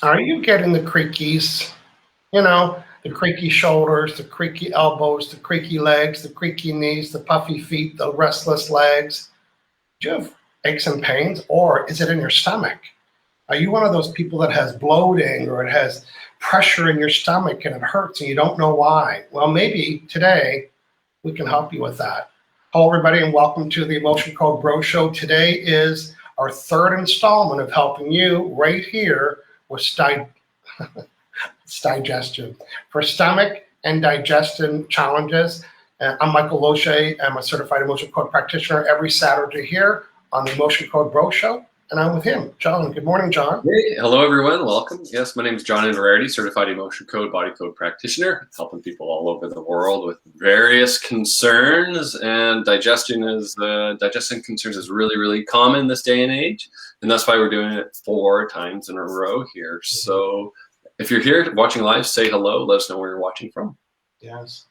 Are you getting the creakies? You know, the creaky shoulders, the creaky elbows, the creaky legs, the creaky knees, the puffy feet, the restless legs. Do you have aches and pains, or is it in your stomach? Are you one of those people that has bloating or it has pressure in your stomach and it hurts and you don't know why? Well, maybe today we can help you with that. Hello, everybody, and welcome to the Emotion Code Bro Show. Today is our third installment of helping you right here with digestion. For stomach and digestion challenges, I'm Michael Loche. I'm a certified emotion code practitioner every Saturday here on the Emotion Code Bro Show. And I'm with him, John. Good morning, John. Hey, hello everyone. Welcome. Yes, my name is John Inverarity, certified emotion code, body code practitioner, helping people all over the world with various concerns. And digestion concerns is really, really common this day and age. And that's why we're doing it 4 times in a row here. So if you're here watching live, say hello. Let us know where you're watching from. Yes.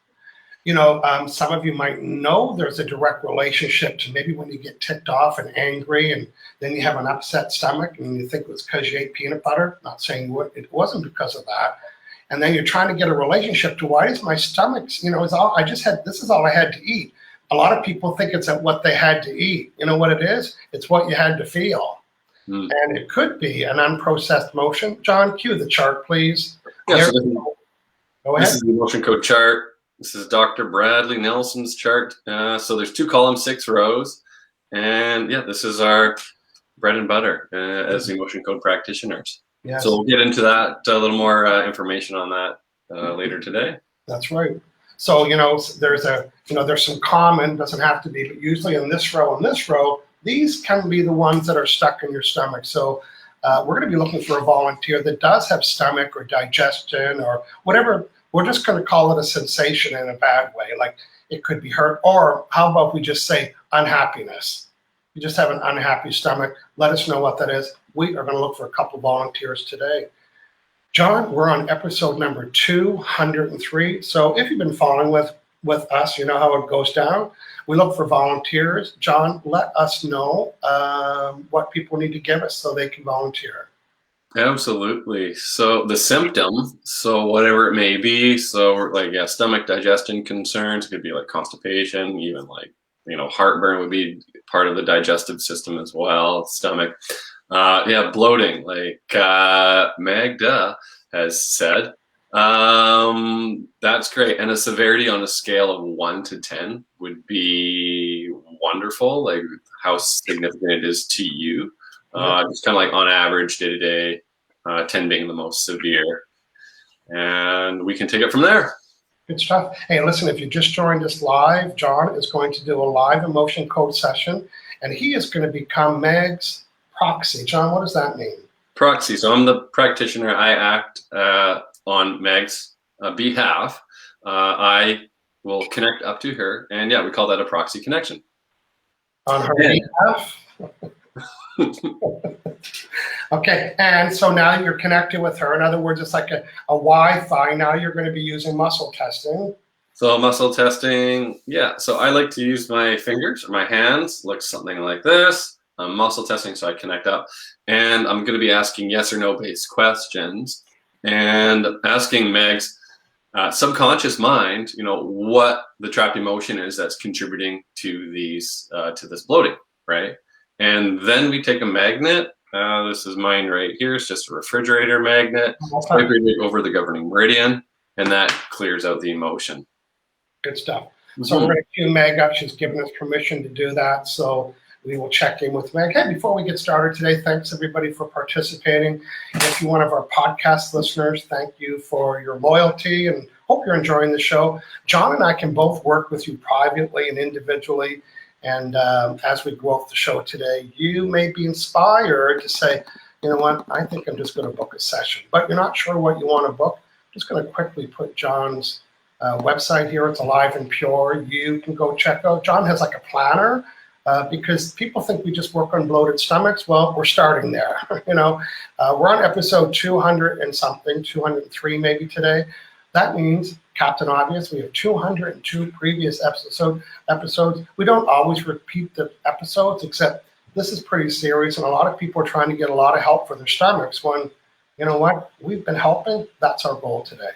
You know, some of you might know there's a direct relationship to maybe when you get ticked off and angry and then you have an upset stomach and you think it was because you ate peanut butter. Not saying it wasn't because of that. And then you're trying to get a relationship to why is my stomach, this is all I had to eat. A lot of people think it's at what they had to eat. You know what it is? It's what you had to feel. And it could be an unprocessed emotion. John, cue the chart, please. Yeah, so Go ahead. This is the emotion code chart. This is Dr. Bradley Nelson's chart. So there's 2 columns, 6 rows. And yeah, this is our bread and butter as emotion code practitioners. Yes. So we'll get into that, a little more information on that later today. That's right. So, there's some common, doesn't have to be, but usually in this row and this row, these can be the ones that are stuck in your stomach. So we're going to be looking for a volunteer that does have stomach or digestion or whatever. We're just going to call it a sensation in a bad way, like it could be hurt. Or how about we just say unhappiness? You just have an unhappy stomach. Let us know what that is. We are going to look for a couple volunteers today. John, we're on episode number 203. So if you've been following with us, you know how it goes down. We look for volunteers. John, let us know what people need to give us so they can volunteer. Absolutely. So the symptom, so whatever it may be, so like stomach digestion concerns, could be like constipation, even like heartburn would be part of the digestive system as well. Stomach, bloating, like Magda has said. That's great. And a severity on a scale of 1 to 10 would be wonderful, like how significant it is to you. Just kind of like on average, day to day, 10 being the most severe. And we can take it from there. Good stuff. Hey, listen, if you just joined us live, John is going to do a live emotion code session, and he is going to become Meg's proxy. John, what does that mean? Proxy. So I'm the practitioner. I act on Meg's behalf. I will connect up to her, and we call that a proxy connection. On her behalf? Okay, and so now you're connected with her. In other words, it's like a Wi-Fi. Now you're going to be using muscle testing. So muscle testing, so I like to use my fingers or my hands, like something like this. Muscle testing, so I connect up. And I'm going to be asking yes or no based questions and asking Meg's subconscious mind, what the trapped emotion is that's contributing to to this bloating, right? And then we take a magnet. This is mine right here. It's just a refrigerator magnet. Swipe it over the governing meridian, and that clears out the emotion. Good stuff. So we're going to cue Meg up. She's given us permission to do that. So we will check in with Meg. Hey, before we get started today, thanks everybody for participating. If you're one of our podcast listeners, thank you for your loyalty and hope you're enjoying the show. John and I can both work with you privately and individually. And as we go off the show today, you may be inspired to say, you know what, I think I'm just going to book a session. But you're not sure what you want to book. I'm just going to quickly put John's website here. It's Alive and Pure. You can go check out. John has like a planner because people think we just work on bloated stomachs. Well, we're starting there. We're on episode 200 and something, 203 maybe today. That means, Captain Obvious, we have 202 previous episodes. We don't always repeat the episodes, except this is pretty serious, and a lot of people are trying to get a lot of help for their stomachs when you know what? We've been helping. That's our goal today.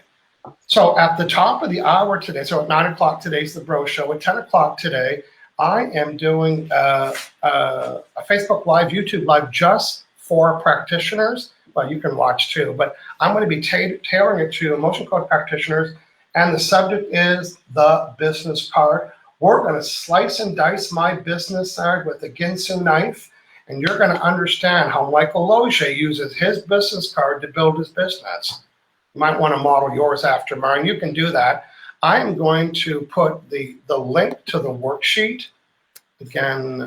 So at the top of the hour today, so at 9 o'clock today's the Bro Show. At 10 o'clock today, I am doing a Facebook Live, YouTube Live just for practitioners, but you can watch too. But I'm going to be tailoring it to emotion code practitioners, and the subject is the business card. We're going to slice and dice my business card with a Ginsu knife, and you're going to understand how Michael Loge uses his business card to build his business. You might want to model yours after mine. You can do that. I am going to put the link to the worksheet. Again,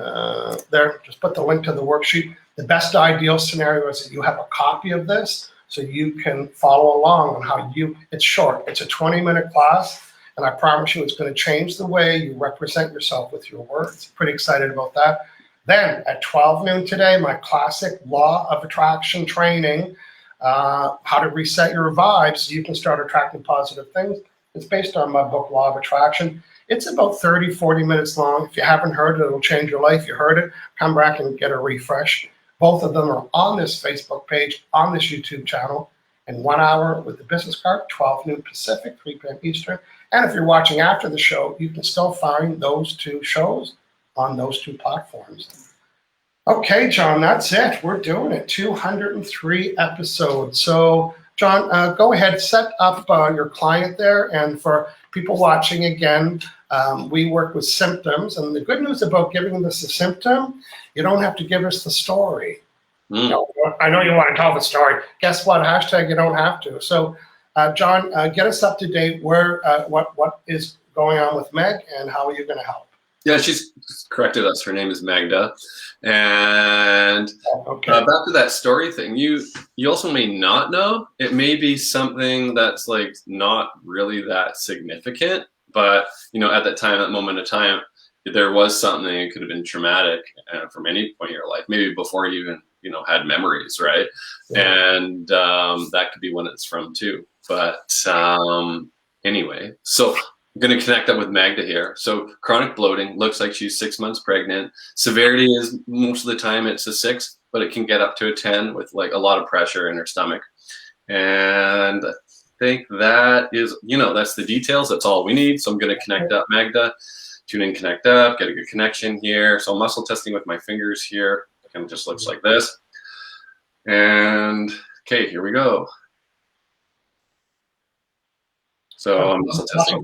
there, just put the link to the worksheet. The best ideal scenario is that you have a copy of this so you can follow along on how it's short. It's a 20-minute class, and I promise you it's going to change the way you represent yourself with your words. Pretty excited about that. Then at 12 noon today, my classic law of attraction training, how to reset your vibes so you can start attracting positive things. It's based on my book, Law of Attraction. It's about 30, 40 minutes long. If you haven't heard it, it'll change your life. You heard it, come back and get a refresh. Both of them are on this Facebook page, on this YouTube channel, and 1 hour with the business card, 12 noon Pacific, 3 p.m. Eastern. And if you're watching after the show, you can still find those two shows on those two platforms. Okay, John, that's it. We're doing it. 203 episodes. So, John, go ahead, set up your client there. And for people watching again, we work with symptoms. And the good news about giving us a symptom, you don't have to give us the story. You know, I know you want to tell the story. Guess what? Hashtag you don't have to. So, John, get us up to date. Where what is going on with Meg, and how are you going to help? Yeah, she's corrected us. Her name is Magda. And okay. Back to that story thing, you also may not know. It may be something that's like not really that significant, but you know, at that time, that moment of time, there was something. It could have been traumatic from any point in your life, maybe before you even had memories, right? Yeah. And that could be when it's from too. But anyway, so I'm going to connect up with Magda here. So chronic bloating, looks like she's 6 months pregnant. Severity is most of the time it's a 6, but it can get up to a 10 with like a lot of pressure in her stomach. And I think that is, that's the details. That's all we need. So I'm going to connect up Magda, tune in, connect up, get a good connection here. So muscle testing with my fingers here. It kind of just looks like this. And okay, here we go. So I'm muscle testing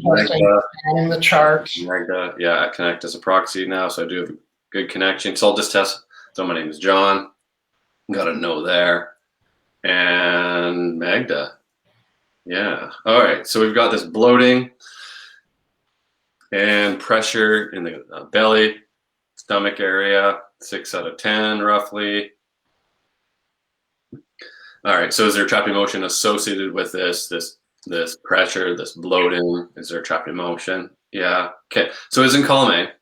in the chart. Magda, yeah, I connect as a proxy now, so I do have a good connection. So I'll just test. So my name is John. Got a no there. And Magda. Yeah. All right. So we've got this bloating and pressure in the belly, stomach area, 6 out of 10 roughly. All right. So is there trapped emotion associated with this pressure, this bloating? Is there trapped emotion? Yeah. Okay. So it's in column A.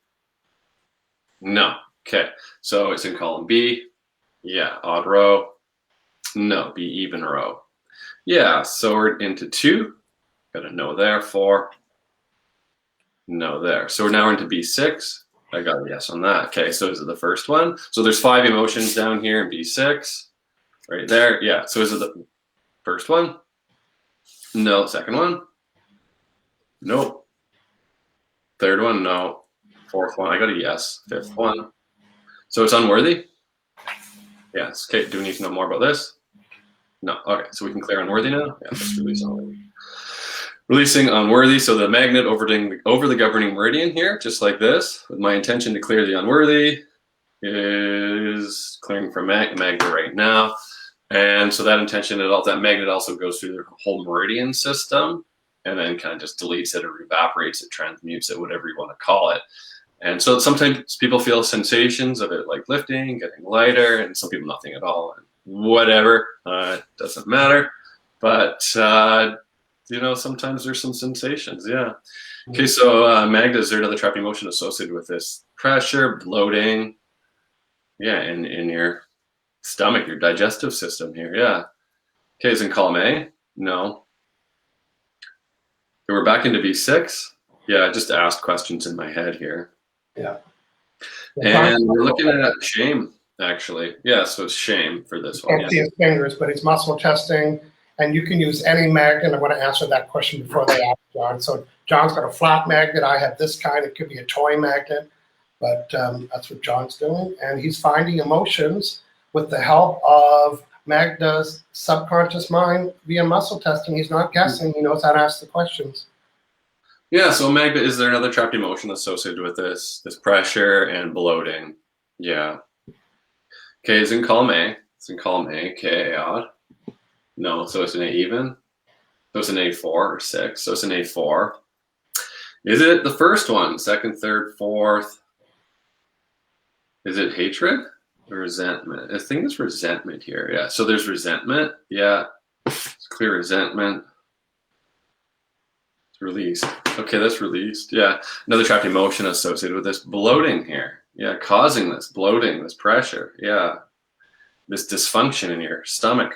No. Okay. So it's in column B. Yeah. Odd row. No. B even row. Yeah. So we're into 2. Got a no there. 4. No there. So now we're into B6. I got a yes on that. Okay. So is it the first one? So there's 5 emotions down here in B6. Right there. Yeah. So is it the first one? No. Second one? Nope. Third one? No. Fourth one? I got a yes. Fifth one? So it's unworthy? Yes. Okay. Do we need to know more about this? No. Okay. So we can clear unworthy now? Yeah. Let's release unworthy. Releasing unworthy. So the magnet over the governing meridian here, just like this, with my intention to clear the unworthy, is clearing from Magda right now. And so that intention, that magnet also goes through the whole meridian system and then kind of just deletes it or evaporates it, transmutes it, whatever you want to call it. And so sometimes people feel sensations of it like lifting, getting lighter, and some people nothing at all. And whatever, it doesn't matter. But, sometimes there's some sensations, yeah. Okay, so Magda, is there another trap emotion associated with this? Pressure, bloating, yeah, in your stomach, your digestive system here, yeah. Okay, is in column A? No. Okay, we're back into B6. Yeah, I just asked questions in my head here. Yeah. And we're looking at shame. actually. Yeah, so it's shame for this one. Can't see his fingers, but he's muscle testing, and you can use any magnet. I want to answer that question before they ask John. So John's got a flat magnet. I have this kind. It could be a toy magnet, but that's what John's doing, and he's finding emotions with the help of Magda's subconscious mind via muscle testing. He's not guessing. He knows how to ask the questions. Yeah, so Magda, is there another trapped emotion associated with this pressure and bloating? Yeah. Okay, it's in column A. It's in column A. Okay, odd. No, so it's an A even. So it's an A4 or 6. So it's an A4. Is it the first one? Second, third, fourth? Is it hatred or resentment? I think it's resentment here. Yeah, so there's resentment. Yeah, it's clear resentment. Released. Okay, that's released. Yeah, another trapped emotion associated with this bloating here. Yeah, causing this bloating, this pressure. Yeah, this dysfunction in your stomach.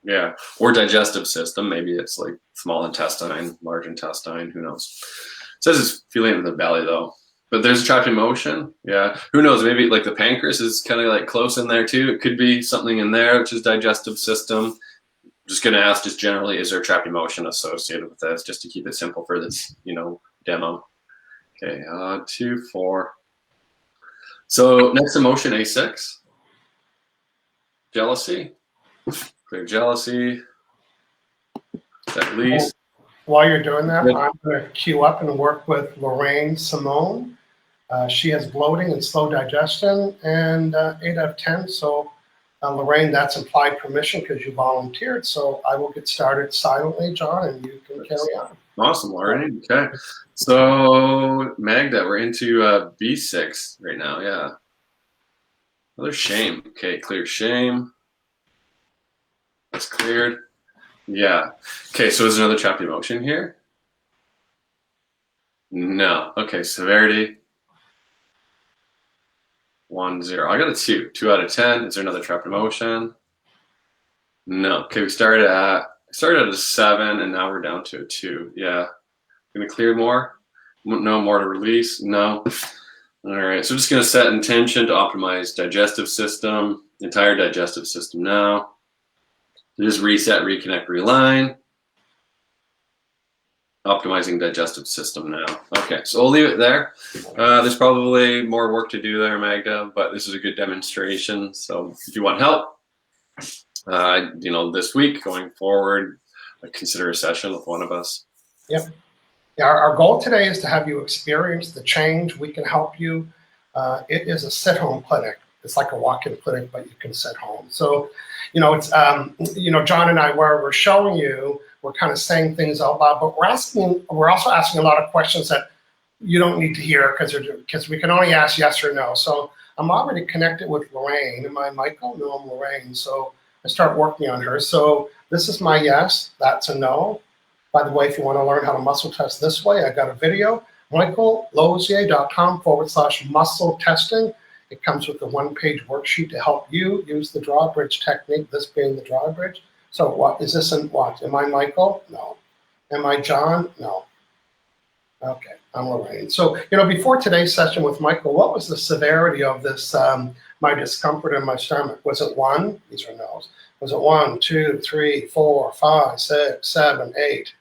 Yeah, or digestive system. Maybe it's like small intestine, large intestine. Who knows? It says it's feeling in the belly though. But there's a trapped emotion. Yeah, who knows? Maybe like the pancreas is kind of like close in there too. It could be something in there, which is digestive system. Just going to ask just generally, is there a trapped emotion associated with this, just to keep it simple for this, demo. Okay, 2, 4. So next emotion, A6. Jealousy. Clear jealousy. That release. While you're doing that, I'm going to queue up and work with Lorraine Simone. She has bloating and slow digestion, and 8 out of 10. So Lorraine, that's implied permission because you volunteered. So I will get started silently, John, and you can carry on. Awesome, Lorraine. Okay. So Magda, we're into B6 right now. Yeah. Another shame. Okay, clear shame. That's cleared. Yeah. Okay, so is another trapped emotion here? No. Okay, severity. 1, 0. I got a 2. 2 out of 10. Is there another trapped emotion? No. Okay, we started at a 7, and now we're down to a 2. Yeah. Gonna clear more? No more to release? No. All right. So just gonna set intention to optimize digestive system, entire digestive system now. So just reset, reconnect, realign. Optimizing digestive system now. Okay, so we'll leave it there. There's probably more work to do there, Magda, but this is a good demonstration. So if you want help, this week going forward, consider a session with one of us. Yep. Yeah, our goal today is to have you experience the change. We can help you. It is a sit-home clinic. It's like a walk-in clinic, but you can sit home. So, it's John and I, where we're showing you, we're kind of saying things out loud, but we're also asking a lot of questions that you don't need to hear because we can only ask yes or no. So I'm already connected with Lorraine. Am I Michael? No, I'm Lorraine. So I start working on her. So this is my yes. That's a no. By the way, if you want to learn how to muscle test this way, I got a video, michaellozier.com/muscle testing. It comes with a 1-page worksheet to help you use the drawbridge technique, this being the drawbridge. So what is this in what? Am I Michael? No. Am I John? No. Okay, I'm Lorraine. So, before today's session with Michael, what was the severity of this, my discomfort in my stomach? Was it 1? These are no's. Was it 1, 2, 3, 4, 5, 6, 7, 8?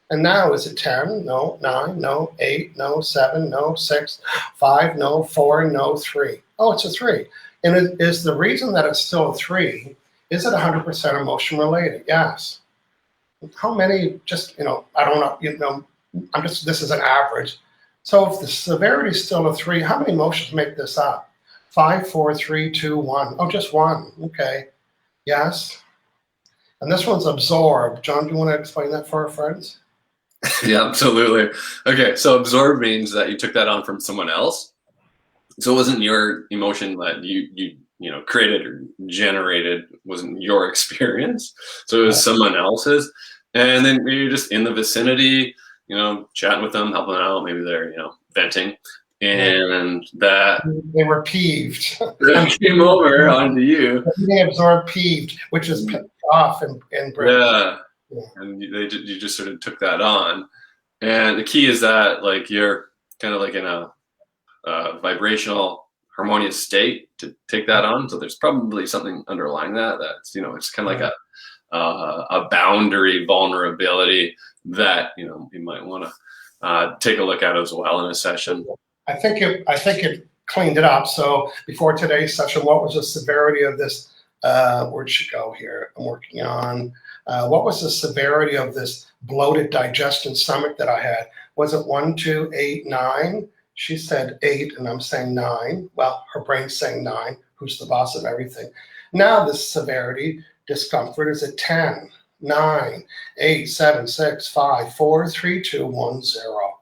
And now is it 10? No. 9? No. 8? No. 7? No. 6? 5? No. 4? No. 3? Oh, it's a 3. And it is the reason that it's still a 3, is it 100% emotion related? Yes. How many just, I don't know, this is an average. So if the severity is still a 3, how many emotions make this up? 5, 4, 3, 2, 1. Oh, just 1. Okay. Yes. And this one's absorb. John, do you want to explain that for our friends? Yeah, absolutely. Okay, so absorb means that you took that on from someone else. So it wasn't your emotion that you created or generated, wasn't your experience. So it was someone else's. And then you're just in the vicinity, chatting with them, helping them out. Maybe they're, venting. And that they were peeved. came over onto you. They absorbed peeved, which is off in Britain. Yeah. And you just sort of took that on. And the key is that you're kind of like in a vibrational harmonious state to take that on. So there's probably something underlying that. That's, you know, it's kind of like a boundary vulnerability that, you know, you might want to take a look at as well in a session. I think it cleaned it up. So before today's session, what was the severity of this? Where'd she go here? I'm working on. What was the severity of this bloated digestion stomach that I had? Was it 1, 2, 8, 9? She said 8, and I'm saying 9. Well, her brain's saying 9. Who's the boss of everything? Now this severity, discomfort is at 10, 9, 8, 7, 6, 5, 4, 3, 2, 1, 0.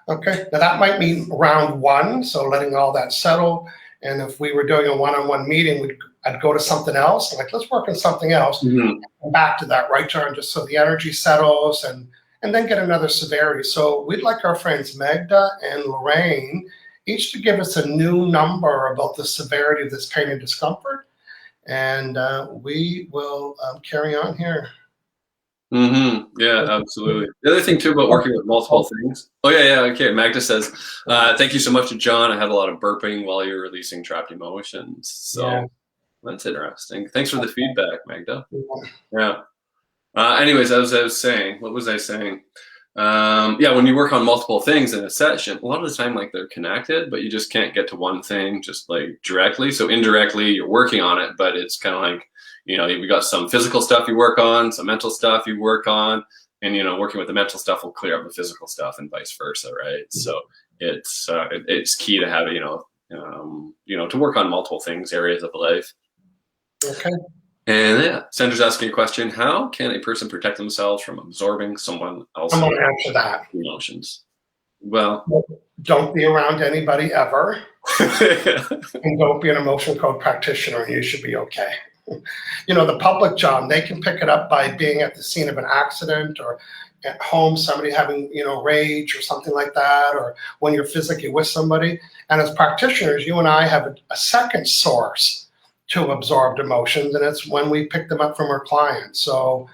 Okay, now that might mean round 1, so letting all that settle. And if we were doing a one-on-one meeting, I'd go to something else, like let's work on something else, and back to that, right, John, just so the energy settles and then get another severity. So we'd like our friends Magda and Lorraine each to give us a new number about the severity of this pain and discomfort, and we will carry on here. Yeah, absolutely. The other thing too about working with multiple things. Oh yeah. Okay. Magda says, thank you so much to John. I had a lot of burping while you're releasing trapped emotions. So that's interesting. Thanks for the feedback, Magda. Yeah. Anyways, as I was saying, what was I saying? Yeah, when you work on multiple things in a session, a lot of the time, like they're connected, but you just can't get to one thing just like directly. So indirectly, you're working on it, but it's kind of like, you know, we got some physical stuff you work on, some mental stuff you work on, and, you know, working with the mental stuff will clear up the physical stuff and vice versa, right? So it's key to have, you know, to work on multiple things, areas of life. Okay. And yeah, Sandra's asking a question: how can a person protect themselves from absorbing someone else's emotions? Well, don't be around anybody ever, and don't be an emotion code practitioner, and you should be okay. You know, the public, John, they can pick it up by being at the scene of an accident or at home, somebody having, you know, rage or something like that, or when you're physically with somebody. And as practitioners, you and I have a second source to absorbed emotions, and it's when we pick them up from our clients. So,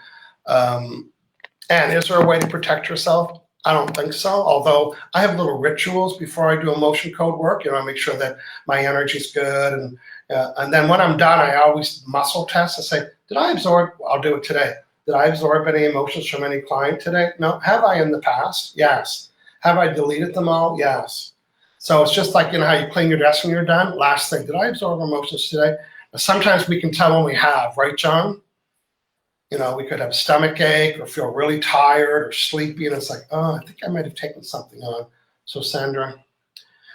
and is there a way to protect yourself? I don't think so. Although I have little rituals before I do emotion code work. You know, I make sure that my energy's good, and then when I'm done, I always muscle test and say, did I absorb? I'll do it today. Did I absorb any emotions from any client today? No. Have I in the past? Yes. Have I deleted them all? Yes. So it's just like, you know, how you clean your desk when you're done. Last thing, did I absorb emotions today? Sometimes we can tell when we have, right, John? You know, we could have stomach ache or feel really tired or sleepy, and it's like, oh, I think I might have taken something on. So, Sandra.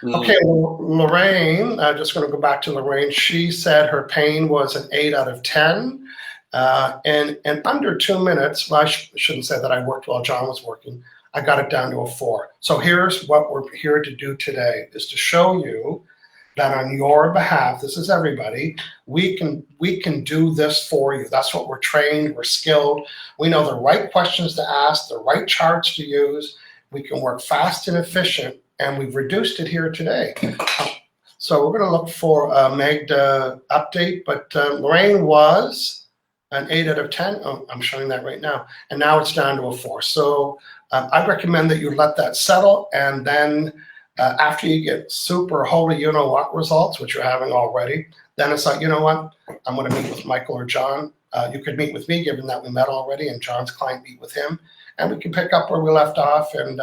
Okay, Lorraine, I'm just going to go back to Lorraine. She said her pain was an 8 out of 10. And under 2 minutes, well, I shouldn't say that I worked while John was working. I got it down to a 4. So here's what we're here to do today, is to show you that on your behalf, this is everybody, we can do this for you. That's what we're trained, we're skilled. We know the right questions to ask, the right charts to use. We can work fast and efficient, and we've reduced it here today. So we're going to look for a Magda update, but Lorraine was an 8 out of 10. Oh, I'm showing that right now. And now it's down to a 4. So I recommend that you let that settle, and then after you get super holy you-know-what results, which you're having already, then it's like, you know what, I'm going to meet with Michael or John. You could meet with me, given that we met already, and John's client meet with him, and we can pick up where we left off. And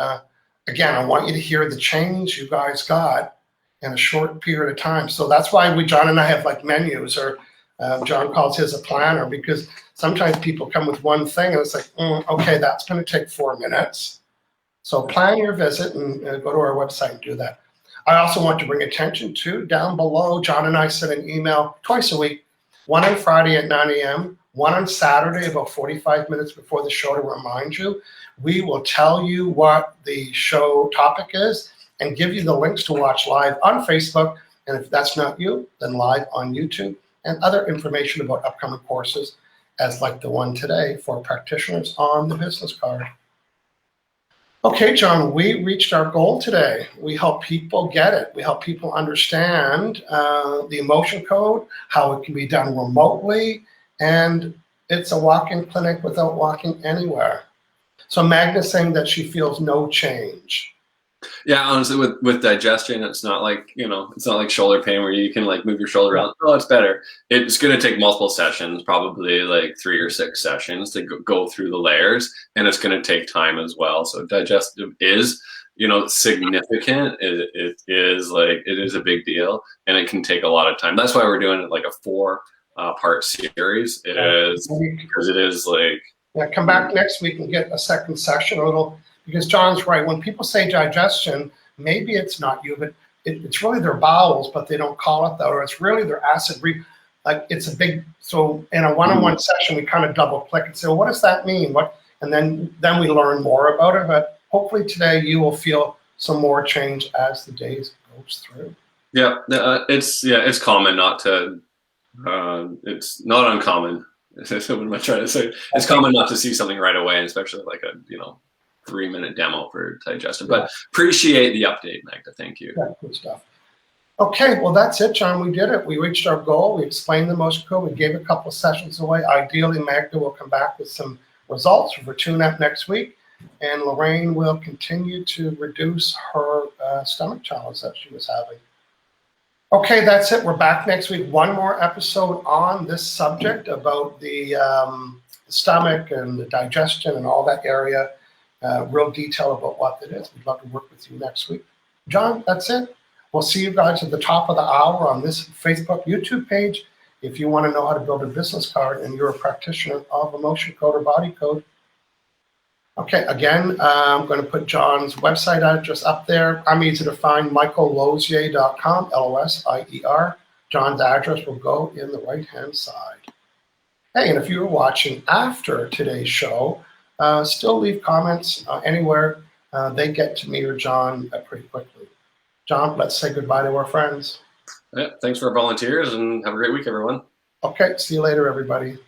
again, I want you to hear the change you guys got in a short period of time. So that's why John and I have like menus, or John calls his a planner, because sometimes people come with one thing and it's like, okay, that's going to take 4 minutes. So plan your visit and go to our website and do that. I also want to bring attention to, down below, John and I send an email twice a week, one on Friday at 9 a.m., one on Saturday about 45 minutes before the show to remind you. We will tell you what the show topic is and give you the links to watch live on Facebook. And if that's not you, then live on YouTube, and other information about upcoming courses, as like the one today for practitioners on the business card. Okay, John, we reached our goal today. We help people get it. We help people understand the emotion code, how it can be done remotely, and it's a walk-in clinic without walking anywhere. So Magda's saying that she feels no change. Yeah, honestly, with digestion, it's not like, it's not like shoulder pain where you can like move your shoulder around. Oh, it's better. It's going to take multiple sessions, probably like 3 or 6 sessions to go through the layers, and it's going to take time as well. So digestive is, significant. It is a big deal, and it can take a lot of time. That's why we're doing it like a 4 part series. It is because it is like. Yeah, come back next week and get a second session a little, because John's right. When people say digestion, maybe it's not you, but it's really their bowels, but they don't call it that, or it's really their acid. Like it's a big, so in a one-on-one session, we kind of double click and say, well, what does that mean? And then we learn more about it. But hopefully today you will feel some more change as the days goes through. Yeah, it's common not to, it's not uncommon. What am I trying to say? It's common not to see something right away, especially like a 3-minute demo for digestion. But appreciate the update, Magda. Thank you. Yeah, good stuff. Okay, well that's it, John. We did it. We reached our goal. We explained the motion code. We gave a couple of sessions away. Ideally, Magda will come back with some results for tune-up next week, and Lorraine will continue to reduce her stomach challenge that she was having. Okay, that's it. We're back next week. One more episode on this subject about the stomach and the digestion and all that area. Real detail about what it is. We'd love to work with you next week. John, that's it. We'll see you guys at the top of the hour on this Facebook, YouTube page. If you want to know how to build a business card and you're a practitioner of emotion code or body code. Okay, again, I'm going to put John's website address up there. I'm easy to find, michaellosier.com, L-O-S-I-E-R. John's address will go in the right-hand side. Hey, and if you were watching after today's show, still leave comments anywhere. They get to me or John pretty quickly. John, let's say goodbye to our friends. Yeah, thanks for our volunteers, and have a great week, everyone. Okay, see you later, everybody.